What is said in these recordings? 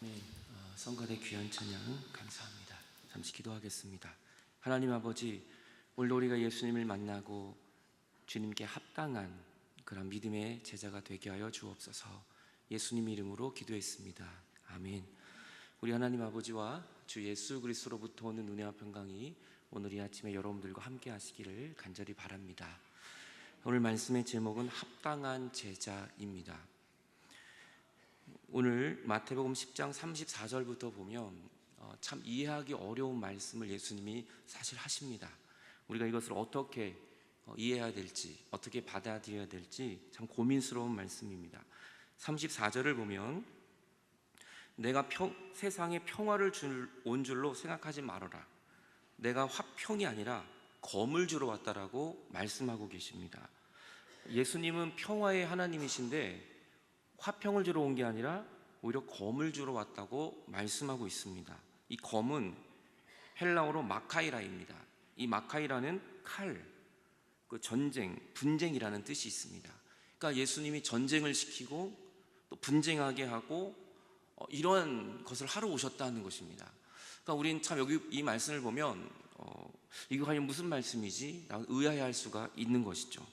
네, 성가대 귀한 찬양 감사합니다. 잠시 기도하겠습니다. 하나님 아버지, 오늘 우리가 예수님을 만나고 주님께 합당한 그런 믿음의 제자가 되게 하여 주옵소서. 예수님 이름으로 기도했습니다. 아멘. 우리 하나님 아버지와 주 예수 그리스도로부터 오는 은혜와 평강이 오늘 이 아침에 여러분들과 함께 하시기를 간절히 바랍니다. 오늘 말씀의 제목은 합당한 제자입니다. 오늘 마태복음 10장 34절부터 보면 참 이해하기 어려운 말씀을 예수님이 사실 하십니다. 우리가 이것을 어떻게 이해해야 될지, 어떻게 받아들여야 될지 참 고민스러운 말씀입니다. 34절을 보면 내가 세상에 평화를 온 줄로 생각하지 말아라. 내가 화평이 아니라 검을 주러 왔다라고 말씀하고 계십니다. 예수님은 평화의 하나님이신데 화평을 주러 온 게 아니라 오히려 검을 주러 왔다고 말씀하고 있습니다. 이 검은 헬라어로 마카이라입니다. 이 마카이라는 칼, 전쟁, 분쟁이라는 뜻이 있습니다. 그러니까 예수님이 전쟁을 시키고 또 분쟁하게 하고 이런 것을 하러 오셨다는 것입니다. 그러니까 우리는 참 여기 이 말씀을 보면 이거 과연 무슨 말씀이지? 라고 의아해할 수가 있는 것이죠.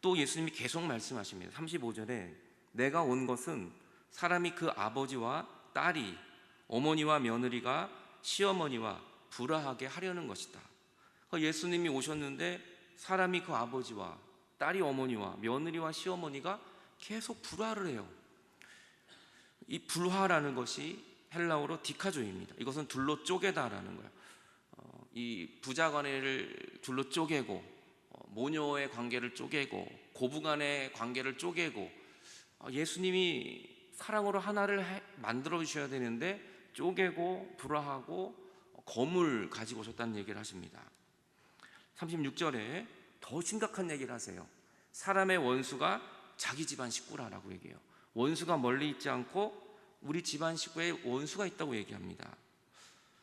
또 예수님이 계속 말씀하십니다. 35절에 내가 온 것은 사람이 그 아버지와 딸이, 어머니와 며느리가 시어머니와 불화하게 하려는 것이다. 예수님이 오셨는데 사람이 그 아버지와 딸이, 어머니와 며느리와 시어머니가 계속 불화를 해요. 이 불화라는 것이 헬라어로 디카조입니다. 이것은 둘로 쪼개다라는 거예요. 이 부자간을 둘로 쪼개고, 모녀의 관계를 쪼개고, 고부간의 관계를 쪼개고, 예수님이 사랑으로 하나를 만들어 주셔야 되는데 쪼개고 불화하고 검을 가지고 오셨다는 얘기를 하십니다. 36절에 더 심각한 얘기를 하세요. 사람의 원수가 자기 집안 식구라라고 얘기해요. 원수가 멀리 있지 않고 우리 집안 식구에 원수가 있다고 얘기합니다.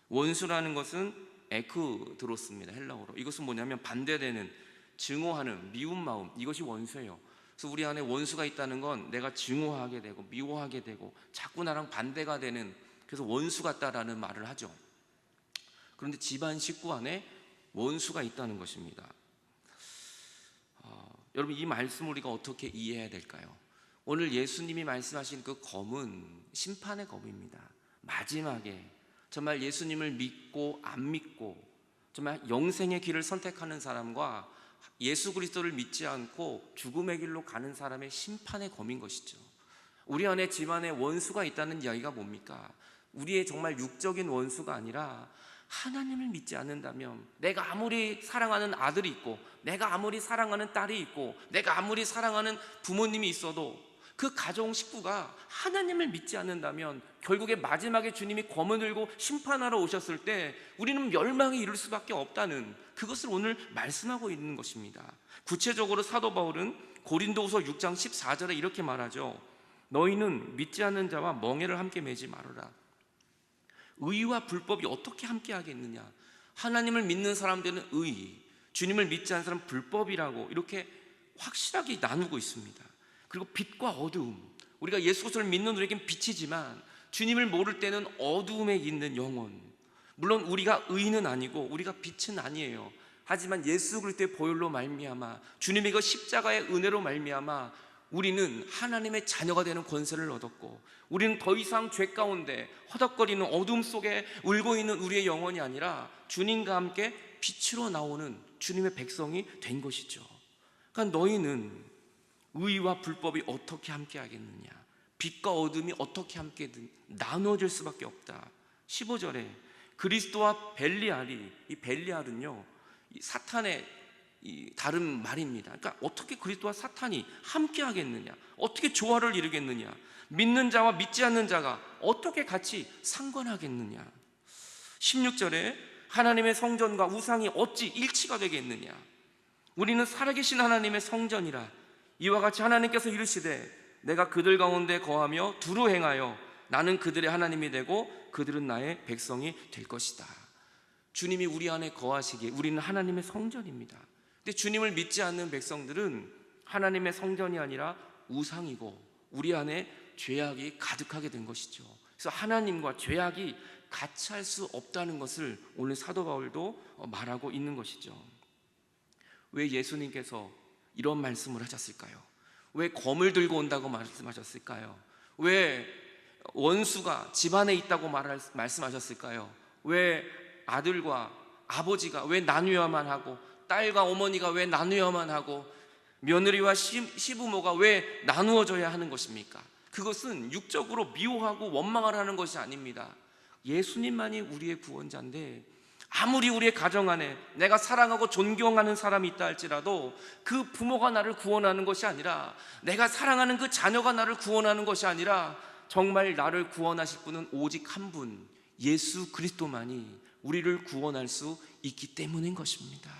원수라는 것은 에크드로스입니다. 헬라어로. 이것은 뭐냐면 반대되는, 증오하는, 미운 마음, 이것이 원수예요. 그래서 우리 안에 원수가 있다는 건 내가 증오하게 되고 미워하게 되고 자꾸 나랑 반대가 되는, 그래서 원수 같다라는 말을 하죠. 그런데 집안 식구 안에 원수가 있다는 것입니다. 여러분, 이 말씀을 우리가 어떻게 이해해야 될까요? 오늘 예수님이 말씀하신 그 검은 심판의 검입니다. 마지막에 정말 예수님을 믿고 안 믿고 정말 영생의 길을 선택하는 사람과 예수 그리스도를 믿지 않고 죽음의 길로 가는 사람의 심판의 검인 것이죠. 우리 안에 집안에 원수가 있다는 이야기가 뭡니까? 우리의 정말 육적인 원수가 아니라 하나님을 믿지 않는다면, 내가 아무리 사랑하는 아들이 있고 내가 아무리 사랑하는 딸이 있고 내가 아무리 사랑하는 부모님이 있어도 그 가정 식구가 하나님을 믿지 않는다면 결국에 마지막에 주님이 검을 들고 심판하러 오셨을 때 우리는 멸망에 이를 수밖에 없다는, 그것을 오늘 말씀하고 있는 것입니다. 구체적으로 사도 바울은 고린도후서 6장 14절에 이렇게 말하죠. 너희는 믿지 않는 자와 멍에를 함께 매지 말아라. 의와 불법이 어떻게 함께 하겠느냐? 하나님을 믿는 사람들은 의, 주님을 믿지 않는 사람은 불법이라고 이렇게 확실하게 나누고 있습니다. 그리고 빛과 어두움, 우리가 예수 그리스도를 믿는 우리에겐 빛이지만 주님을 모를 때는 어두움에 있는 영혼. 물론 우리가 의는 아니고 우리가 빛은 아니에요. 하지만 예수 그리스도의 보혈로 말미암아, 주님의 그 십자가의 은혜로 말미암아 우리는 하나님의 자녀가 되는 권세를 얻었고, 우리는 더 이상 죄 가운데 허덕거리는 어둠 속에 울고 있는 우리의 영혼이 아니라 주님과 함께 빛으로 나오는 주님의 백성이 된 것이죠. 그러니까 너희는 의와 불법이 어떻게 함께 하겠느냐? 빛과 어둠이 어떻게 함께 나누어질 수밖에 없다. 15절에 그리스도와 벨리알이, 이 벨리알은요, 이 사탄의 이 다른 말입니다. 그러니까 어떻게 그리스도와 사탄이 함께 하겠느냐? 어떻게 조화를 이루겠느냐? 믿는 자와 믿지 않는 자가 어떻게 같이 상관하겠느냐? 16절에 하나님의 성전과 우상이 어찌 일치가 되겠느냐? 우리는 살아계신 하나님의 성전이라. 이와 같이 하나님께서 이르시되 내가 그들 가운데 거하며 두루 행하여 나는 그들의 하나님이 되고 그들은 나의 백성이 될 것이다. 주님이 우리 안에 거하시기에 우리는 하나님의 성전입니다. 근데 주님을 믿지 않는 백성들은 하나님의 성전이 아니라 우상이고 우리 안에 죄악이 가득하게 된 것이죠. 그래서 하나님과 죄악이 같이 할 수 없다는 것을 오늘 사도 바울도 말하고 있는 것이죠. 왜 예수님께서 이런 말씀을 하셨을까요? 왜 검을 들고 온다고 말씀하셨을까요? 왜 원수가 집안에 있다고 말씀하셨을까요? 왜 아들과 아버지가 왜 나누어야만 하고, 딸과 어머니가 왜 나누어야만 하고, 며느리와 시부모가 왜 나누어져야 하는 것입니까? 그것은 육적으로 미워하고 원망하라는 것이 아닙니다. 예수님만이 우리의 구원자인데, 아무리 우리의 가정 안에 내가 사랑하고 존경하는 사람이 있다 할지라도 그 부모가 나를 구원하는 것이 아니라, 내가 사랑하는 그 자녀가 나를 구원하는 것이 아니라, 정말 나를 구원하실 분은 오직 한 분, 예수 그리스도만이 우리를 구원할 수 있기 때문인 것입니다.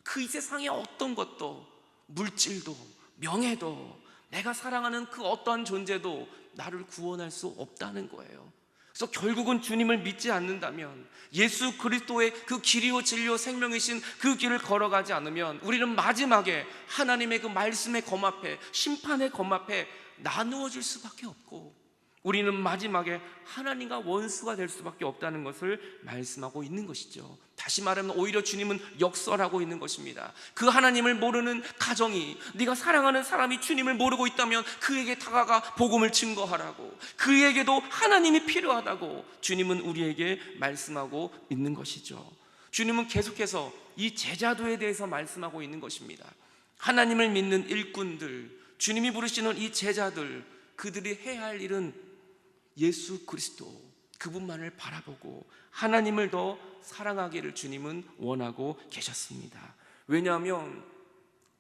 그 이 세상의 어떤 것도, 물질도, 명예도, 내가 사랑하는 그 어떤 존재도 나를 구원할 수 없다는 거예요. 그래서 결국은 주님을 믿지 않는다면, 예수 그리스도의 그 길이요 진리요 생명이신 그 길을 걸어가지 않으면, 우리는 마지막에 하나님의 그 말씀의 검 앞에, 심판의 검 앞에 나누어질 수밖에 없고, 우리는 마지막에 하나님과 원수가 될 수밖에 없다는 것을 말씀하고 있는 것이죠. 다시 말하면 오히려 주님은 역설하고 있는 것입니다. 그 하나님을 모르는 가정이, 네가 사랑하는 사람이 주님을 모르고 있다면 그에게 다가가 복음을 증거하라고, 그에게도 하나님이 필요하다고 주님은 우리에게 말씀하고 있는 것이죠. 주님은 계속해서 이 제자도에 대해서 말씀하고 있는 것입니다. 하나님을 믿는 일꾼들, 주님이 부르시는 이 제자들, 그들이 해야 할 일은 예수 그리스도, 그분만을 바라보고 하나님을 더 사랑하기를 주님은 원하고 계셨습니다. 왜냐하면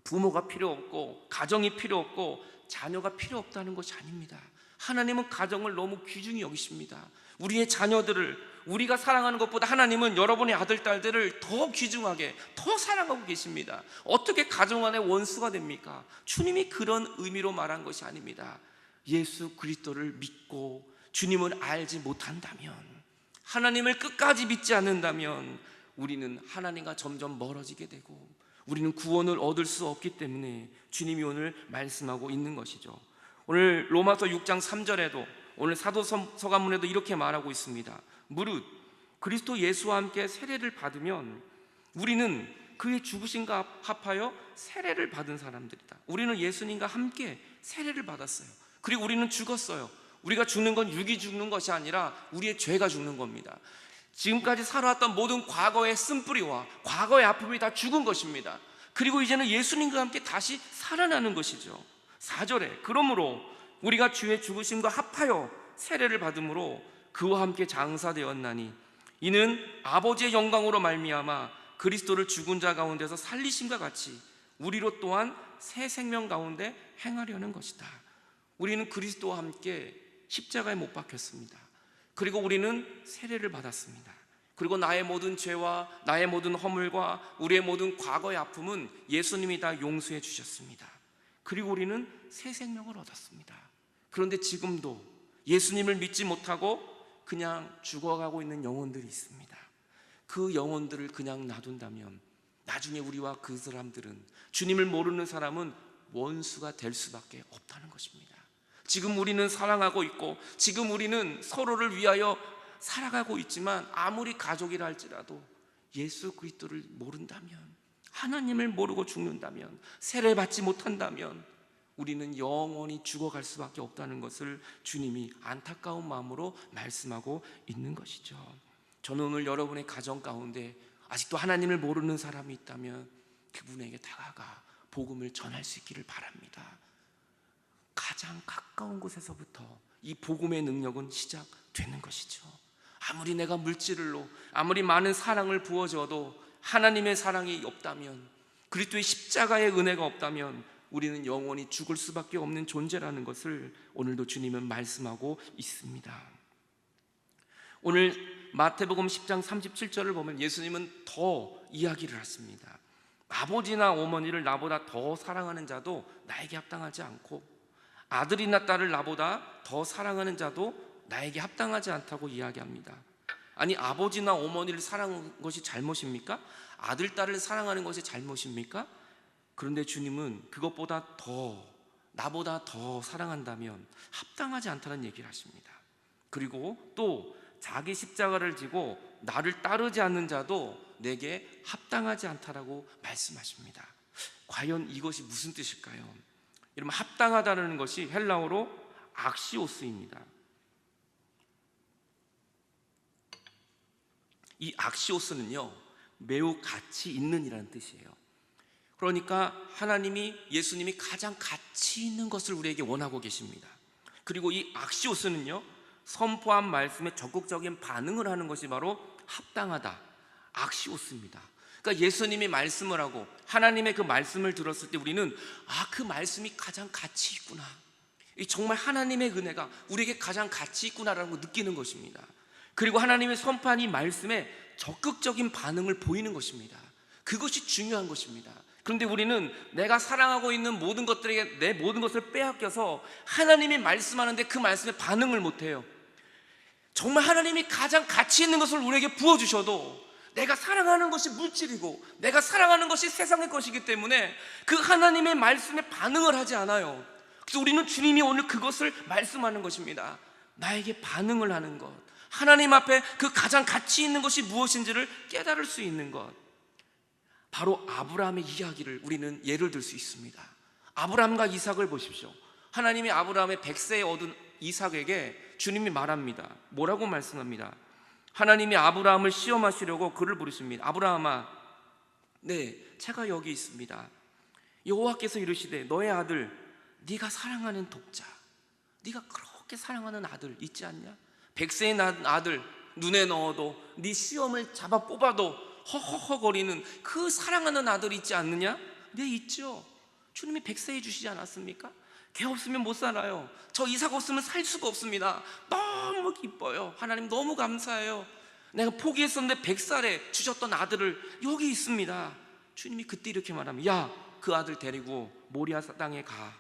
부모가 필요 없고, 가정이 필요 없고, 자녀가 필요 없다는 것이 아닙니다. 하나님은 가정을 너무 귀중히 여기십니다. 우리의 자녀들을 우리가 사랑하는 것보다 하나님은 여러분의 아들, 딸들을 더 귀중하게, 더 사랑하고 계십니다. 어떻게 가정 안에 원수가 됩니까? 주님이 그런 의미로 말한 것이 아닙니다. 예수 그리스도를 믿고 주님을 알지 못한다면, 하나님을 끝까지 믿지 않는다면 우리는 하나님과 점점 멀어지게 되고, 우리는 구원을 얻을 수 없기 때문에 주님이 오늘 말씀하고 있는 것이죠. 오늘 로마서 6장 3절에도, 오늘 사도서간문에도 이렇게 말하고 있습니다. 무릇 그리스도 예수와 함께 세례를 받으면 우리는 그의 죽으심과 합하여 세례를 받은 사람들이다. 우리는 예수님과 함께 세례를 받았어요. 그리고 우리는 죽었어요. 우리가 죽는 건 육이 죽는 것이 아니라 우리의 죄가 죽는 겁니다. 지금까지 살아왔던 모든 과거의 쓴뿌리와 과거의 아픔이 다 죽은 것입니다. 그리고 이제는 예수님과 함께 다시 살아나는 것이죠. 4절에 그러므로 우리가 주의 죽으심과 합하여 세례를 받음으로 그와 함께 장사되었나니 이는 아버지의 영광으로 말미암아 그리스도를 죽은 자 가운데서 살리심과 같이 우리로 또한 새 생명 가운데 행하려는 것이다. 우리는 그리스도와 함께 십자가에 못 박혔습니다. 그리고 우리는 세례를 받았습니다. 그리고 나의 모든 죄와 나의 모든 허물과 우리의 모든 과거의 아픔은 예수님이 다 용서해 주셨습니다. 그리고 우리는 새 생명을 얻었습니다. 그런데 지금도 예수님을 믿지 못하고 그냥 죽어가고 있는 영혼들이 있습니다. 그 영혼들을 그냥 놔둔다면 나중에 우리와 그 사람들은, 주님을 모르는 사람은 원수가 될 수밖에 없다는 것입니다. 지금 우리는 사랑하고 있고, 지금 우리는 서로를 위하여 살아가고 있지만, 아무리 가족이라 할지라도 예수 그리스도를 모른다면, 하나님을 모르고 죽는다면, 세례 받지 못한다면 우리는 영원히 죽어갈 수밖에 없다는 것을 주님이 안타까운 마음으로 말씀하고 있는 것이죠. 저는 오늘 여러분의 가정 가운데 아직도 하나님을 모르는 사람이 있다면 그분에게 다가가 복음을 전할 수 있기를 바랍니다. 가장 가까운 곳에서부터 이 복음의 능력은 시작되는 것이죠. 아무리 내가 물질로, 아무리 많은 사랑을 부어줘도 하나님의 사랑이 없다면, 그리스도의 십자가의 은혜가 없다면 우리는 영원히 죽을 수밖에 없는 존재라는 것을 오늘도 주님은 말씀하고 있습니다. 오늘 마태복음 10장 37절을 보면 예수님은 더 이야기를 하십니다. 아버지나 어머니를 나보다 더 사랑하는 자도 나에게 합당하지 않고, 아들이나 딸을 나보다 더 사랑하는 자도 나에게 합당하지 않다고 이야기합니다. 아니, 아버지나 어머니를 사랑하는 것이 잘못입니까? 아들, 딸을 사랑하는 것이 잘못입니까? 그런데 주님은 그것보다 더 나보다 더 사랑한다면 합당하지 않다는 얘기를 하십니다. 그리고 또 자기 십자가를 지고 나를 따르지 않는 자도 내게 합당하지 않다라고 말씀하십니다. 과연 이것이 무슨 뜻일까요? 여러분, 합당하다는 것이 헬라어로 악시오스입니다. 이 악시오스는요, 매우 가치 있는 이라는 뜻이에요. 그러니까 하나님이, 예수님이 가장 가치 있는 것을 우리에게 원하고 계십니다. 그리고 이 악시오스는요, 선포한 말씀에 적극적인 반응을 하는 것이 바로 합당하다, 악시오스입니다. 그러니까 예수님이 말씀을 하고 하나님의 그 말씀을 들었을 때 우리는 그 말씀이 가장 가치 있구나, 정말 하나님의 은혜가 우리에게 가장 가치 있구나라는 걸 느끼는 것입니다. 그리고 하나님의 선포한 이 말씀에 적극적인 반응을 보이는 것입니다. 그것이 중요한 것입니다. 그런데 우리는 내가 사랑하고 있는 모든 것들에게 내 모든 것을 빼앗겨서 하나님이 말씀하는데 그 말씀에 반응을 못해요. 정말 하나님이 가장 가치 있는 것을 우리에게 부어주셔도 내가 사랑하는 것이 물질이고 내가 사랑하는 것이 세상의 것이기 때문에 그 하나님의 말씀에 반응을 하지 않아요. 그래서 우리는 주님이 오늘 그것을 말씀하는 것입니다. 나에게 반응을 하는 것, 하나님 앞에 그 가장 가치 있는 것이 무엇인지를 깨달을 수 있는 것, 바로 아브라함의 이야기를 우리는 예를 들 수 있습니다. 아브라함과 이삭을 보십시오. 하나님이 아브라함의 100세에 얻은 이삭에게 주님이 말합니다. 뭐라고 말씀합니다? 하나님이 아브라함을 시험하시려고 그를 부르십니다. 아브라함아, 네, 제가 여기 있습니다. 여호와께서 이르시되 너의 아들, 네가 사랑하는 독자, 네가 그렇게 사랑하는 아들 있지 않냐? 100세의 낳은 아들 눈에 넣어도 네 시험을 잡아 뽑아도 허허허거리는 그 사랑하는 아들이 있지 않느냐? 네, 있죠. 주님이 100세에 주시지 않았습니까? 걔 없으면 못 살아요. 저 이삭 없으면 살 수가 없습니다. 너무 기뻐요. 하나님 너무 감사해요. 내가 포기했었는데 100살에 주셨던 아들을 여기 있습니다. 주님이 그때 이렇게 말합니다. 야, 그 아들 데리고 모리아 땅에 가.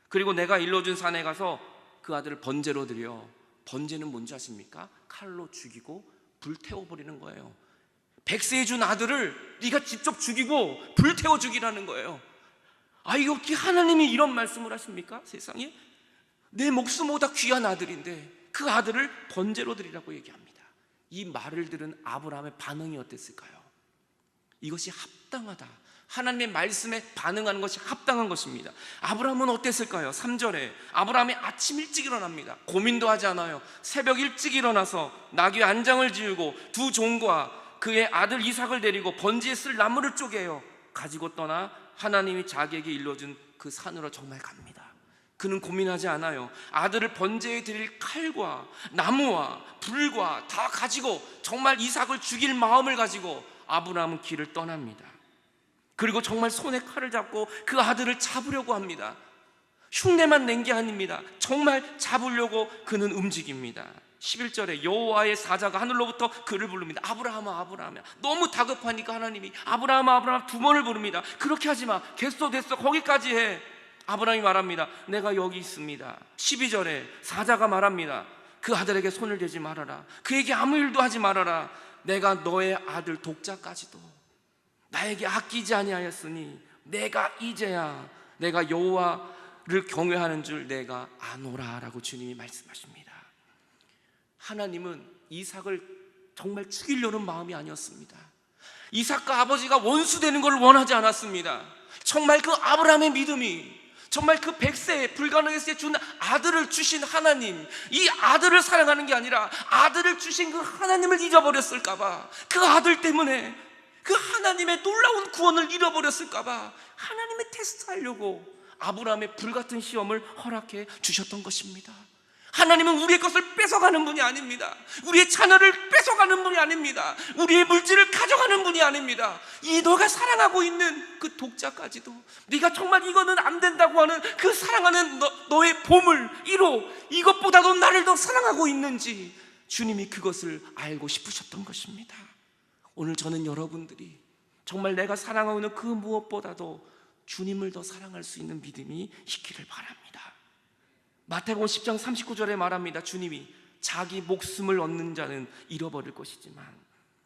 그리고 내가 일러준 산에 가서 그 아들을 번제로 드려. 번제는 뭔지 아십니까? 칼로 죽이고 불태워버리는 거예요. 100세에 준 아들을 네가 직접 죽이고 불태워 죽이라는 거예요. 이거 어떻게 하나님이 이런 말씀을 하십니까? 세상에 내 목숨보다 귀한 아들인데 그 아들을 번제로 드리라고 얘기합니다. 이 말을 들은 아브라함의 반응이 어땠을까요? 이것이 합당하다, 하나님의 말씀에 반응하는 것이 합당한 것입니다. 아브라함은 어땠을까요? 3절에 아브라함이 아침 일찍 일어납니다. 고민도 하지 않아요. 새벽 일찍 일어나서 나귀 안장을 지우고 두 종과 그의 아들 이삭을 데리고 번제에 쓸 나무를 쪼개요. 가지고 떠나 하나님이 자기에게 일러준 그 산으로 정말 갑니다. 그는 고민하지 않아요. 아들을 번제에 드릴 칼과 나무와 불과 다 가지고 정말 이삭을 죽일 마음을 가지고 아브라함은 길을 떠납니다. 그리고 정말 손에 칼을 잡고 그 아들을 잡으려고 합니다. 흉내만 낸 게 아닙니다. 정말 잡으려고 그는 움직입니다. 11절에 여호와의 사자가 하늘로부터 그를 부릅니다. 아브라함아, 아브라함아. 너무 다급하니까 하나님이 아브라함아, 아브라함 두 번을 부릅니다. 그렇게 하지 마. 됐어, 거기까지 해. 아브라함이 말합니다. 내가 여기 있습니다. 12절에 사자가 말합니다. 그 아들에게 손을 대지 말아라. 그에게 아무 일도 하지 말아라. 내가 너의 아들 독자까지도 나에게 아끼지 아니하였으니 내가 이제야 내가 여호와를 경외하는 줄 내가 아노라 라고 주님이 말씀하십니다. 하나님은 이삭을 정말 죽이려는 마음이 아니었습니다. 이삭과 아버지가 원수되는 걸 원하지 않았습니다. 정말 그 아브라함의 믿음이, 정말 그 100세에 불가능했을 때 준 아들을 주신 하나님, 이 아들을 사랑하는 게 아니라 아들을 주신 그 하나님을 잊어버렸을까봐, 그 아들 때문에 그 하나님의 놀라운 구원을 잃어버렸을까봐 하나님의 테스트하려고 아브라함의 불같은 시험을 허락해 주셨던 것입니다. 하나님은 우리의 것을 뺏어가는 분이 아닙니다. 우리의 자녀를 뺏어가는 분이 아닙니다. 우리의 물질을 가져가는 분이 아닙니다. 이 너가 사랑하고 있는 그 독자까지도, 네가 정말 이거는 안 된다고 하는 그 사랑하는 너의 보물 1호, 이것보다도 나를 더 사랑하고 있는지 주님이 그것을 알고 싶으셨던 것입니다. 오늘 저는 여러분들이 정말 내가 사랑하고 있는 그 무엇보다도 주님을 더 사랑할 수 있는 믿음이 있기를 바랍니다. 마태복음 10장 39절에 말합니다. 주님이 자기 목숨을 얻는 자는 잃어버릴 것이지만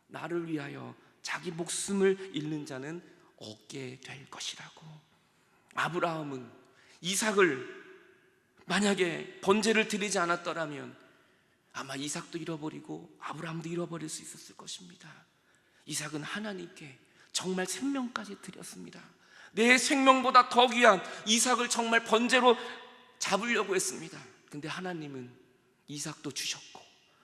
나를 위하여 자기 목숨을 잃는 자는 얻게 될 것이라고. 아브라함은 이삭을 만약에 번제를 드리지 않았더라면 아마 이삭도 잃어버리고 아브라함도 잃어버릴 수 있었을 것입니다. 이삭은 하나님께 정말 생명까지 드렸습니다. 내 생명보다 더 귀한 이삭을 정말 번제로 잡으려고 했습니다. 근데 하나님은 이삭도 주셨고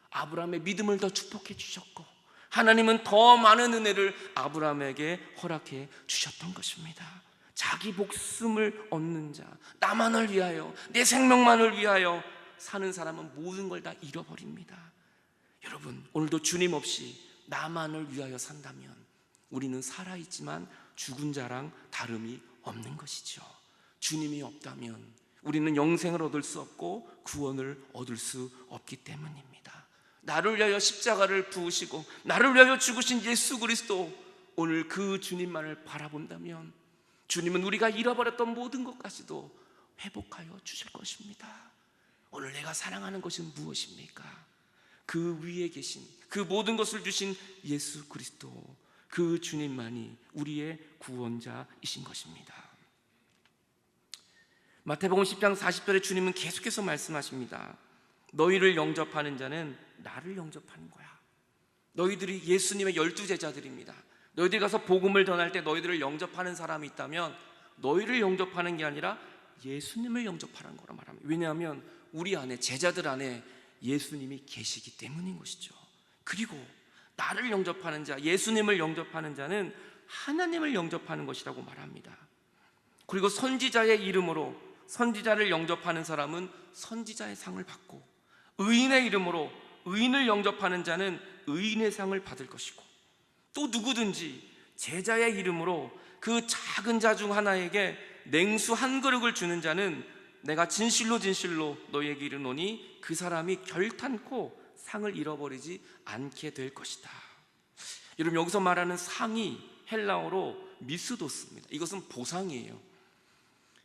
아브라함의 믿음을 더 축복해 주셨고 하나님은 더 많은 은혜를 아브라함에게 허락해 주셨던 것입니다. 자기 목숨을 얻는 자, 나만을 위하여, 내 생명만을 위하여 사는 사람은 모든 걸 다 잃어버립니다. 여러분, 오늘도 주님 없이 나만을 위하여 산다면 우리는 살아있지만 죽은 자랑 다름이 없는 것이죠. 주님이 없다면 우리는 영생을 얻을 수 없고 구원을 얻을 수 없기 때문입니다. 나를 위하여 십자가를 부으시고 나를 위하여 죽으신 예수 그리스도, 오늘 그 주님만을 바라본다면 주님은 우리가 잃어버렸던 모든 것까지도 회복하여 주실 것입니다. 오늘 내가 사랑하는 것은 무엇입니까? 그 위에 계신, 그 모든 것을 주신 예수 그리스도, 그 주님만이 우리의 구원자이신 것입니다. 마태복음 10장 40절에 주님은 계속해서 말씀하십니다. 너희를 영접하는 자는 나를 영접하는 거야. 너희들이 예수님의 12제자들입니다. 너희들이 가서 복음을 전할 때 너희들을 영접하는 사람이 있다면 너희를 영접하는 게 아니라 예수님을 영접하는 거라 말합니다. 왜냐하면 우리 안에, 제자들 안에 예수님이 계시기 때문인 것이죠. 그리고 나를 영접하는 자, 예수님을 영접하는 자는 하나님을 영접하는 것이라고 말합니다. 그리고 선지자의 이름으로 선지자를 영접하는 사람은 선지자의 상을 받고, 의인의 이름으로 의인을 영접하는 자는 의인의 상을 받을 것이고, 또 누구든지 제자의 이름으로 그 작은 자 중 하나에게 냉수 한 그릇을 주는 자는 내가 진실로 진실로 너희에게 이르노니 그 사람이 결탄코 상을 잃어버리지 않게 될 것이다. 여러분, 여기서 말하는 상이 헬라어로 미스도스입니다. 이것은 보상이에요.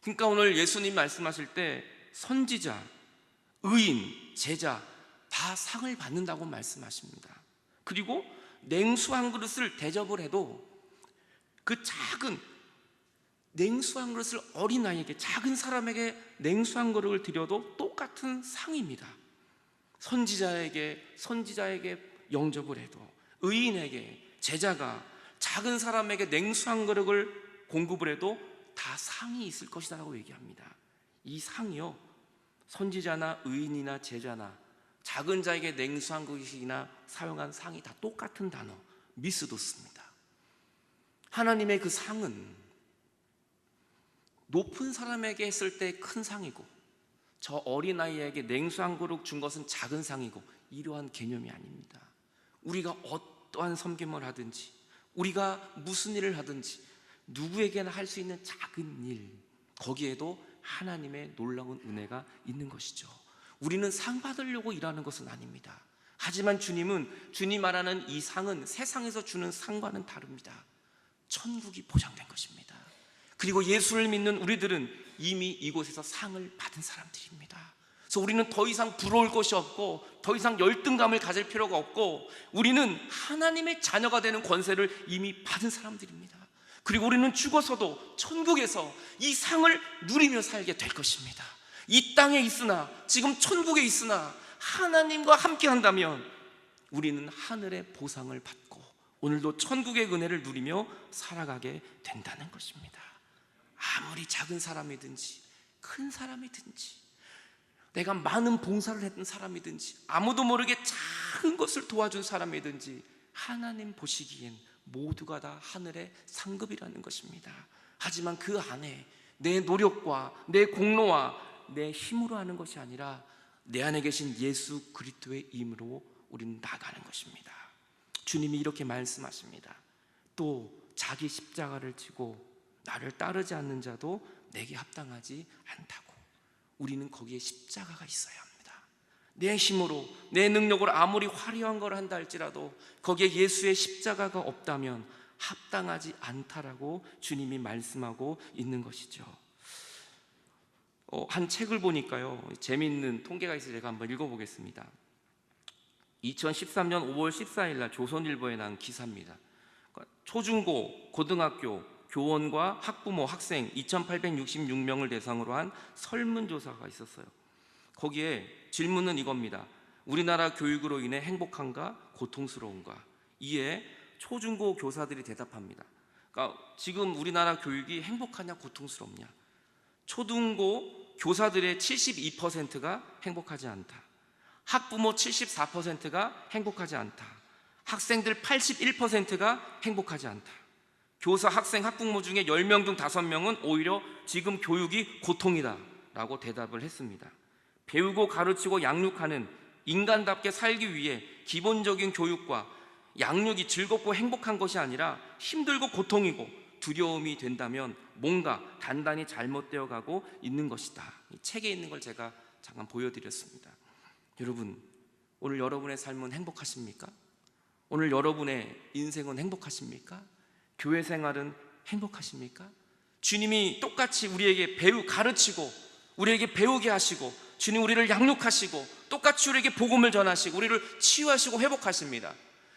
그러니까 오늘 예수님 말씀하실 때 선지자, 의인, 제자 다 상을 받는다고 말씀하십니다. 그리고 냉수 한 그릇을 대접을 해도 그 작은 냉수 한 그릇을 어린아이에게, 작은 사람에게 냉수 한 그릇을 드려도 똑같은 상입니다. 선지자에게 영접을 해도, 의인에게, 제자가 작은 사람에게 냉수 한 그릇을 공급을 해도 다 상이 있을 것이라고 얘기합니다. 이 상이요, 선지자나 의인이나 제자나 작은 자에게 냉수 한 그릇이나 사용한 상이 다 똑같은 단어, 미스도스입니다. 하나님의 그 상은 높은 사람에게 했을 때 큰 상이고, 저 어린아이에게 냉수 한 그릇 준 것은 작은 상이고, 이러한 개념이 아닙니다. 우리가 어떠한 섬김을 하든지, 우리가 무슨 일을 하든지 누구에게나 할 수 있는 작은 일, 거기에도 하나님의 놀라운 은혜가 있는 것이죠. 우리는 상 받으려고 일하는 것은 아닙니다. 하지만 주님은, 주님 말하는 이 상은 세상에서 주는 상과는 다릅니다. 천국이 보장된 것입니다. 그리고 예수를 믿는 우리들은 이미 이곳에서 상을 받은 사람들입니다. 그래서 우리는 더 이상 부러울 것이 없고, 더 이상 열등감을 가질 필요가 없고, 우리는 하나님의 자녀가 되는 권세를 이미 받은 사람들입니다. 그리고 우리는 죽어서도 천국에서 이 상을 누리며 살게 될 것입니다. 이 땅에 있으나, 지금 천국에 있으나 하나님과 함께 한다면 우리는 하늘의 보상을 받고 오늘도 천국의 은혜를 누리며 살아가게 된다는 것입니다. 아무리 작은 사람이든지 큰 사람이든지, 내가 많은 봉사를 했던 사람이든지, 아무도 모르게 작은 것을 도와준 사람이든지, 하나님 보시기엔 모두가 다 하늘의 상급이라는 것입니다. 하지만 그 안에 내 노력과 내 공로와 내 힘으로 하는 것이 아니라 내 안에 계신 예수 그리스도의 힘으로 우리는 나가는 것입니다. 주님이 이렇게 말씀하십니다. 또 자기 십자가를 지고 나를 따르지 않는 자도 내게 합당하지 않다고. 우리는 거기에 십자가가 있어야 합니다. 내 힘으로, 내 능력으로 아무리 화려한 걸 한다 할지라도 거기에 예수의 십자가가 없다면 합당하지 않다라고 주님이 말씀하고 있는 것이죠. 한 책을 보니까요, 재미있는 통계가 있어서 제가 한번 읽어보겠습니다. 2013년 5월 14일 날 조선일보에 난 기사입니다. 초중고, 고등학교, 교원과 학부모, 학생 2,866명을 대상으로 한 설문조사가 있었어요. 거기에 질문은 이겁니다. 우리나라 교육으로 인해 행복한가 고통스러운가? 이에 초중고 교사들이 대답합니다. 그러니까 지금 우리나라 교육이 행복하냐 고통스럽냐? 초등고 교사들의 72%가 행복하지 않다. 학부모 74%가 행복하지 않다. 학생들 81%가 행복하지 않다. 교사, 학생, 학부모 중에 10명 중 5명은 오히려 지금 교육이 고통이다 라고 대답을 했습니다. 배우고 가르치고 양육하는 인간답게 살기 위해 기본적인 교육과 양육이 즐겁고 행복한 것이 아니라 힘들고 고통이고 두려움이 된다면 뭔가 단단히 잘못되어 가고 있는 것이다. 이 책에 있는 걸 제가 잠깐 보여드렸습니다. 여러분, 오늘 여러분의 삶은 행복하십니까? 오늘 여러분의 인생은 행복하십니까? 교회 생활은 행복하십니까? 주님이 똑같이 우리에게 가르치고 우리에게 배우게 하시고 주님 우리를 양육하시고 똑같이 우리에게 복음을 전하시고 우리를 치유하시고 회복하십니다.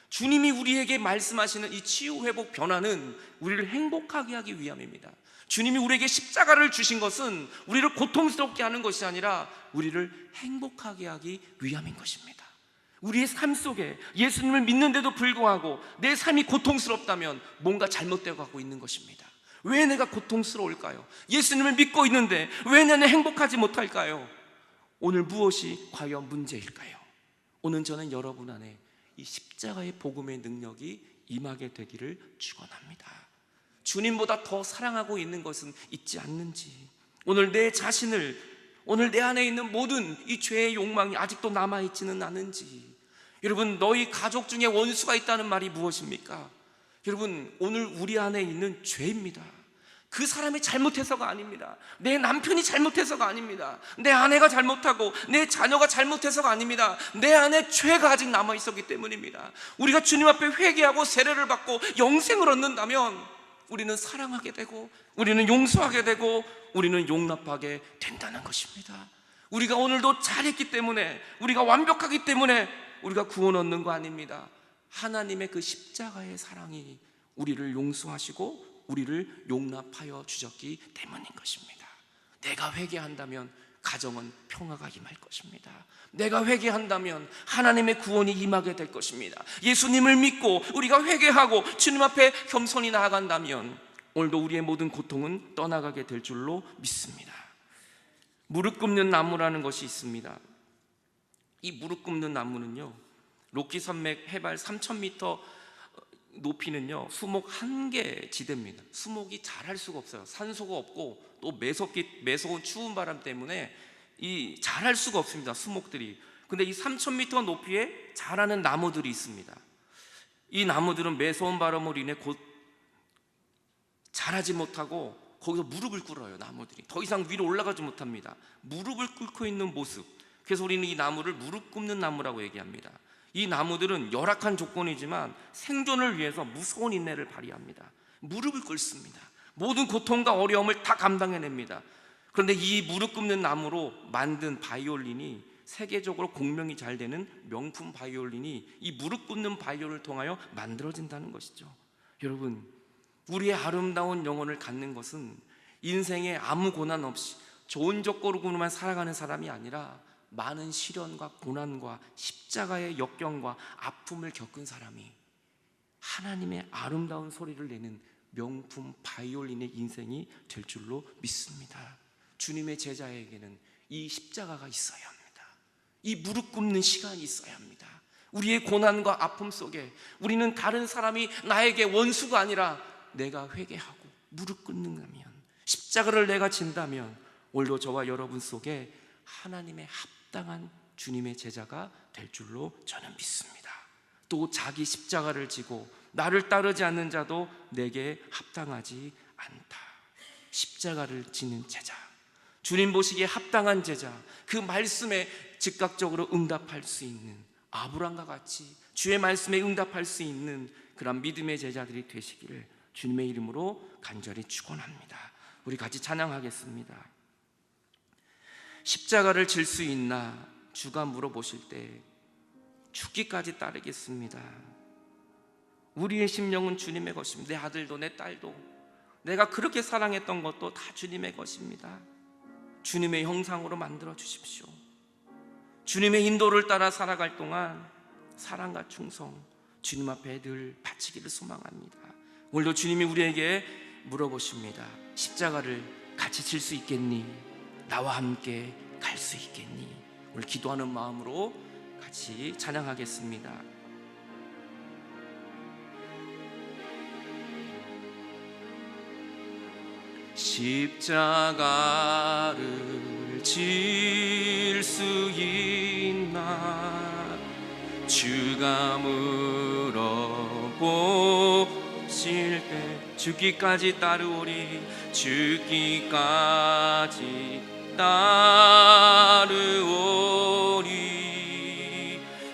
주님이 우리에게 말씀하시는 이 치유, 회복, 변화는 우리를 행복하게 하기 위함입니다. 주님이 우리에게 십자가를 주신 것은 우리를 고통스럽게 하는 것이 아니라 우리를 행복하게 하기 위함인 것입니다. 우리의 삶 속에 예수님을 믿는데도 불구하고 내 삶이 고통스럽다면 뭔가 잘못되어 가고 있는 것입니다. 왜 내가 고통스러울까요? 예수님을 믿고 있는데 왜 나는 행복하지 못할까요? 오늘 무엇이 과연 문제일까요? 오늘 저는 여러분 안에 이 십자가의 복음의 능력이 임하게 되기를 축원합니다. 주님보다 더 사랑하고 있는 것은 있지 않는지, 오늘 내 자신을, 오늘 내 안에 있는 모든 이 죄의 욕망이 아직도 남아있지는 않은지. 여러분, 너희 가족 중에 원수가 있다는 말이 무엇입니까? 여러분, 오늘 우리 안에 있는 죄입니다. 그 사람이 잘못해서가 아닙니다. 내 남편이 잘못해서가 아닙니다. 내 아내가 잘못하고 내 자녀가 잘못해서가 아닙니다. 내 안에 죄가 아직 남아있었기 때문입니다. 우리가 주님 앞에 회개하고 세례를 받고 영생을 얻는다면 우리는 사랑하게 되고 우리는 용서하게 되고 우리는 용납하게 된다는 것입니다. 우리가 오늘도 잘했기 때문에, 우리가 완벽하기 때문에 우리가 구원 얻는 거 아닙니다. 하나님의 그 십자가의 사랑이 우리를 용서하시고 우리를 용납하여 주셨기 때문인 것입니다. 내가 회개한다면 가정은 평화가 임할 것입니다. 내가 회개한다면 하나님의 구원이 임하게 될 것입니다. 예수님을 믿고 우리가 회개하고 주님 앞에 겸손히 나아간다면 오늘도 우리의 모든 고통은 떠나가게 될 줄로 믿습니다. 무릎 꿇는 나무라는 것이 있습니다. 이 무릎 꿇는 나무는요, 로키 산맥 해발 3,000m 높이는요 수목 한 개 지대입니다. 수목이 자랄 수가 없어요. 산소가 없고 또 매서운 추운 바람 때문에 자랄 수가 없습니다, 수목들이. 근데 이 3,000m 높이에 자라는 나무들이 있습니다. 이 나무들은 매서운 바람으로 인해 곧 자라지 못하고 거기서 무릎을 꿇어요. 나무들이 더 이상 위로 올라가지 못합니다. 무릎을 꿇고 있는 모습, 그래서 우리는 이 나무를 무릎 꿇는 나무라고 얘기합니다. 이 나무들은 열악한 조건이지만 생존을 위해서 무서운 인내를 발휘합니다. 무릎을 꿇습니다. 모든 고통과 어려움을 다 감당해냅니다. 그런데 이 무릎 꿇는 나무로 만든 바이올린이 세계적으로 공명이 잘 되는 명품 바이올린이 이 무릎 꿇는 바이올린을 통하여 만들어진다는 것이죠. 여러분, 우리의 아름다운 영혼을 갖는 것은 인생에 아무 고난 없이 좋은 조건으로만 살아가는 사람이 아니라 많은 시련과 고난과 십자가의 역경과 아픔을 겪은 사람이 하나님의 아름다운 소리를 내는 명품 바이올린의 인생이 될 줄로 믿습니다. 주님의 제자에게는 이 십자가가 있어야 합니다. 이 무릎 꿇는 시간이 있어야 합니다. 우리의 고난과 아픔 속에 우리는 다른 사람이 나에게 원수가 아니라 내가 회개하고 무릎 꿇는다면, 십자가를 내가 진다면 오늘도 저와 여러분 속에 하나님의 합당한 주님의 제자가 될 줄로 저는 믿습니다. 또 자기 십자가를 지고 나를 따르지 않는 자도 내게 합당하지 않다. 십자가를 지는 제자, 주님 보시기에 합당한 제자, 그 말씀에 즉각적으로 응답할 수 있는, 아브람과 같이 주의 말씀에 응답할 수 있는 그런 믿음의 제자들이 되시기를 주님의 이름으로 간절히 축원합니다. 우리 같이 찬양하겠습니다. 십자가를 질 수 있나 주가 물어보실 때 죽기까지 따르겠습니다. 우리의 심령은 주님의 것입니다. 내 아들도 내 딸도 내가 그렇게 사랑했던 것도 다 주님의 것입니다. 주님의 형상으로 만들어 주십시오. 주님의 인도를 따라 살아갈 동안 사랑과 충성 주님 앞에 늘 바치기를 소망합니다. 오늘도 주님이 우리에게 물어보십니다. 십자가를 같이 질 수 있겠니? 나와 함께 갈 수 있겠니? 오늘 기도하는 마음으로 같이 찬양하겠습니다. 십자가를 질 수 있나? 주가 물어보실 때 죽기까지 따르오리. 죽기까지 따르오리.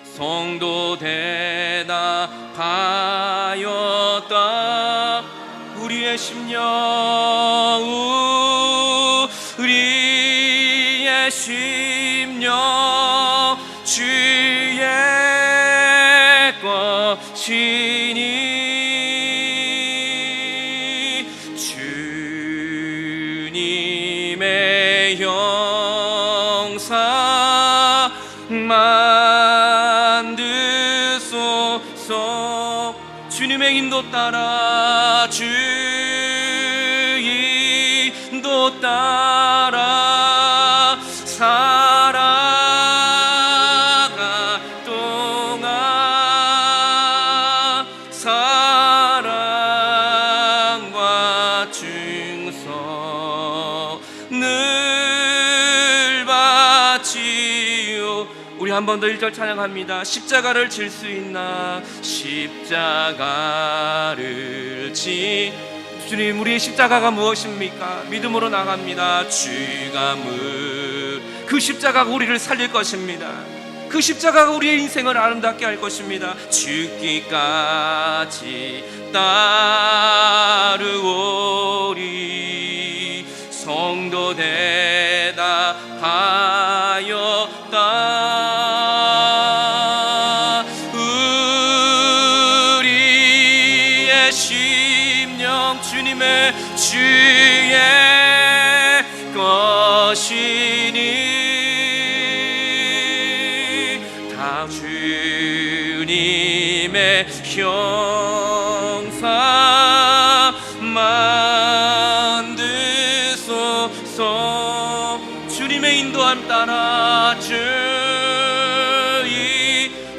성도 대답하였다. 우리의 심령, 우리의 심령 주의 것이니. 주님의 형상 만드소서. 주님의 인도 따라, 주 인도 따라 살아갈 동안 사랑과 충성 늘 바치오. 우리 한 번 더 1절 찬양합니다. 십자가를 질 수 있나? 십자가를 주님, 우리의 십자가가 무엇입니까? 믿음으로 나갑니다. 주가 그 십자가가 우리를 살릴 것입니다. 그 십자가가 우리의 인생을 아름답게 할 것입니다. 죽기까지 따르오리. 성도 대답하였다. 주님의 주의 것이니. 다 주님의 형상 만드소서. 주님의 인도함 따라,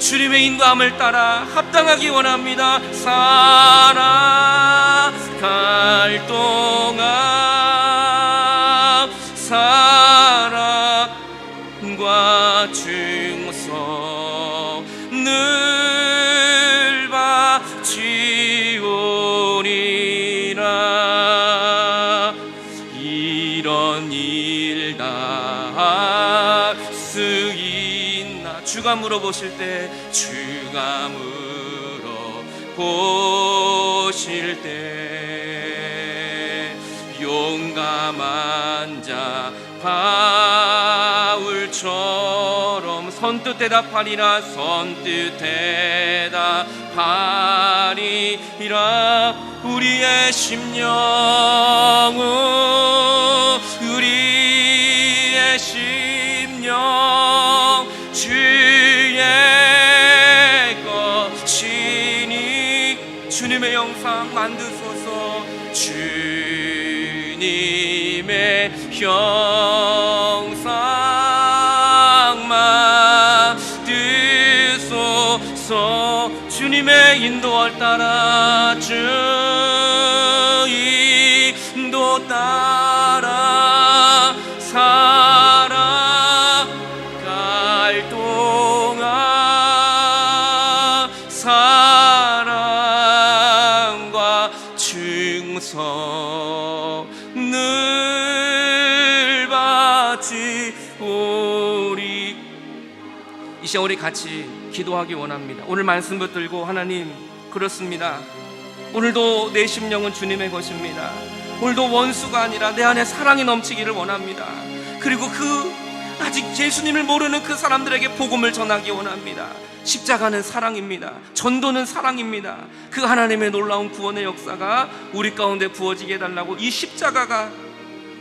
주님의 인도함을 따라 합당하기 원합니다. 살아갈 동안 사랑과 충성 늘 바치오리라. 이런 일 다 할 수 있나? 주가 물어보실 때, 주가 물어보실 때 용감한 자 바울처럼 선뜻 대답하리라. 선뜻 대답하리라. 우리의 심령은, 우리의 심령 주의 것이니. 주님의 영상 만드소서. 주님의 형상 만드소서. 주님의 인도를 따라, 주 인도 따라 살아갈 동안 사랑과 충성 늘 바치오리. 이 시간 우리 같이 기도하기 원합니다. 오늘 말씀 붙들고, 하나님, 그렇습니다. 오늘도 내 심령은 주님의 것입니다. 오늘도 원수가 아니라 내 안에 사랑이 넘치기를 원합니다. 그리고 아직 예수님을 모르는 그 사람들에게 복음을 전하기 원합니다. 십자가는 사랑입니다. 전도는 사랑입니다. 그 하나님의 놀라운 구원의 역사가 우리 가운데 부어지게 해달라고. 이 십자가가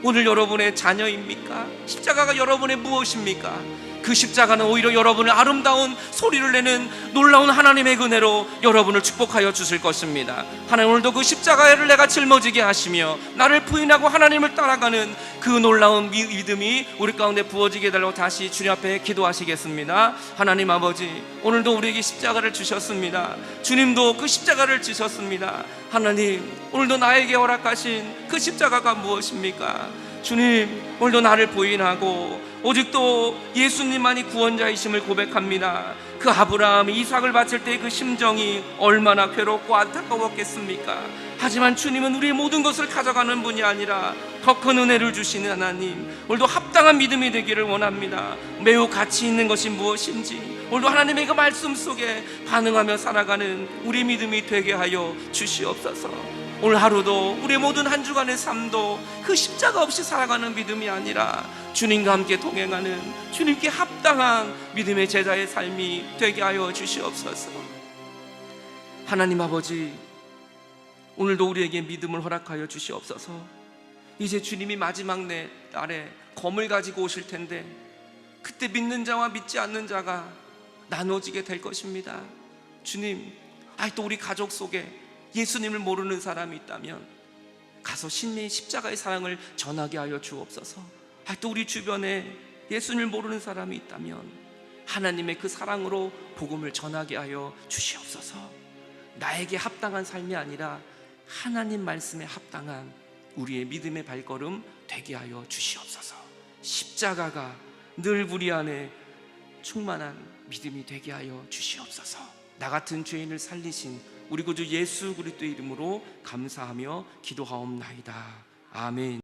오늘 여러분의 자녀입니까? 십자가가 여러분의 무엇입니까? 그 십자가는 오히려 여러분의 아름다운 소리를 내는 놀라운 하나님의 은혜로 여러분을 축복하여 주실 것입니다. 하나님, 오늘도 그 십자가를 내가 짊어지게 하시며 나를 부인하고 하나님을 따라가는 그 놀라운 믿음이 우리 가운데 부어지게 해달라고 다시 주님 앞에 기도하시겠습니다. 하나님 아버지, 오늘도 우리에게 십자가를 주셨습니다. 주님도 그 십자가를 지셨습니다. 하나님, 오늘도 나에게 허락하신 그 십자가가 무엇입니까? 주님, 오늘도 나를 부인하고 오직 또 예수님만이 구원자이심을 고백합니다. 그 아브라함이 이삭을 바칠 때의 그 심정이 얼마나 괴롭고 안타까웠겠습니까? 하지만 주님은 우리의 모든 것을 가져가는 분이 아니라 더 큰 은혜를 주시는 하나님, 오늘도 합당한 믿음이 되기를 원합니다. 매우 가치 있는 것이 무엇인지 오늘도 하나님의 그 말씀 속에 반응하며 살아가는 우리 믿음이 되게 하여 주시옵소서. 오늘 하루도 우리의 모든 한 주간의 삶도 그 십자가 없이 살아가는 믿음이 아니라 주님과 함께 동행하는 주님께 합당한 믿음의 제자의 삶이 되게 하여 주시옵소서. 하나님 아버지, 오늘도 우리에게 믿음을 허락하여 주시옵소서. 이제 주님이 마지막 날에 검을 가지고 오실 텐데 그때 믿는 자와 믿지 않는 자가 나눠지게 될 것입니다. 주님, 또 우리 가족 속에 예수님을 모르는 사람이 있다면 가서 신의 십자가의 사랑을 전하게 하여 주옵소서. 또 우리 주변에 예수님을 모르는 사람이 있다면 하나님의 그 사랑으로 복음을 전하게 하여 주시옵소서. 나에게 합당한 삶이 아니라 하나님 말씀에 합당한 우리의 믿음의 발걸음 되게 하여 주시옵소서. 십자가가 늘 우리 안에 충만한 믿음이 되게 하여 주시옵소서. 나 같은 죄인을 살리신 우리 구주 예수 그리스도의 이름으로 감사하며 기도하옵나이다. 아멘.